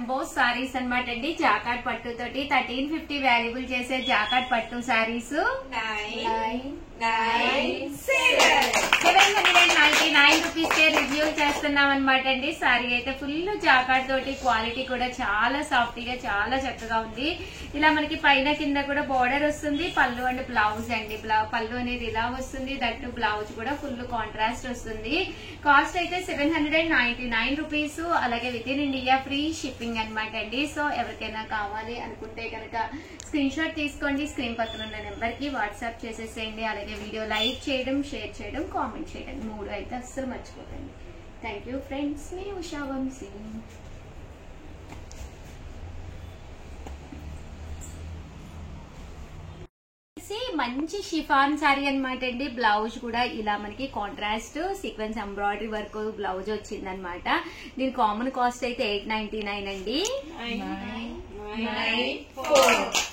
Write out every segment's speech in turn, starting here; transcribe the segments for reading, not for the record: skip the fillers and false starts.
Emboss saris అనమాట అండి. జాకాట్ పట్టు తోటి 1350 వాల్యుబుల్ చేసే జాకాట్ పట్టు సారీస్ 799 రూపీస్ కే రివ్యూ చేస్తున్నాం అనమాట అండి. సారీ అయితే ఫుల్ జాకాట్ తోటి, క్వాలిటీ కూడా చాలా సాఫ్ట్ గా చాలా చక్కగా ఉంది. ఇలా మనకి పైన కింద కూడా బోర్డర్ వస్తుంది. పళ్ళు అండ్ బ్లౌజ్ అండి. పళ్ళు అనేది ఇలా వస్తుంది. దట్టు బ్లౌజ్ కూడా ఫుల్ కాంట్రాస్ట్ వస్తుంది. కాస్ట్ అయితే 799 రూపీస్. అలాగే with in India free shipping అనమాట అండి. సో ఎవరికైనా కావాలి అనుకుంటే కనుక స్క్రీన్ షాట్ తీసుకోండి. స్క్రీన్ పక్కన ఉన్న నెంబర్ కి వాట్సాప్ చేసేసేయండి. అలాగే వీడియో లైక్ చేయడం, షేర్ చేయడం, కామెంట్ చేయడం 3 అయితే అస్సలు మర్చిపోకండి. Thank you friends. మీ ఉషా వంశీ. మంచి షిఫాన్ సారీ అనమాట అండి. బ్లౌజ్ కూడా ఇలా మనకి contrast sequence embroidery work blouse వచ్చింది అనమాట. దీని కామన్ కాస్ట్ అయితే 899 అండి.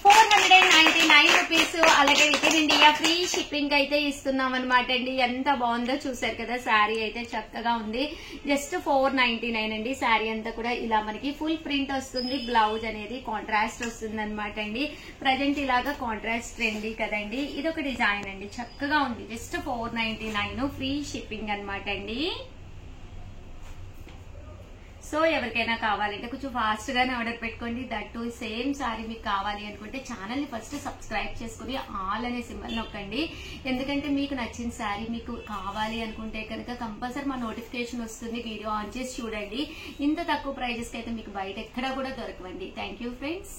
499 రూపీస్. అలాగే with in India free shipping అయితే ఇస్తున్నాం అనమాట అండి. ఎంత బాగుందో చూసారు కదా. శారీ అయితే చక్కగా ఉంది. జస్ట్ 499 అండి. శారీ అంతా కూడా ఇలా మనకి ఫుల్ ప్రింట్ వస్తుంది. బ్లౌజ్ అనేది కాంట్రాస్ట్ వస్తుంది అనమాట అండి. ప్రజెంట్ ఇలాగా కాంట్రాస్ట్ ట్రెండీ కదండి. ఇది ఒక డిజైన్ అండి. చక్కగా ఉంది. జస్ట్ 499 ఫ్రీ షిప్పింగ్ అనమాట అండి. సో ఎవరికైనా కావాలంటే కొంచెం ఫాస్ట్ గానే ఆర్డర్ పెట్టుకోండి. దట్టు సేమ్ సారీ మీకు కావాలి అనుకుంటే ఛానల్ ని ఫస్ట్ సబ్స్క్రైబ్ చేసుకుని ఆల్ అనే సింబల్ నొక్కండి. ఎందుకంటే మీకు నచ్చిన సారీ మీకు కావాలి అనుకుంటే కనుక కంపల్సరీ మా నోటిఫికేషన్ వస్తుంది. వీడియో ఆన్ చేసి చూడండి. ఇంత తక్కువ ప్రైజెస్ కి అయితే మీకు బయట ఎక్కడా కూడా దొరకవండి. Thank you friends.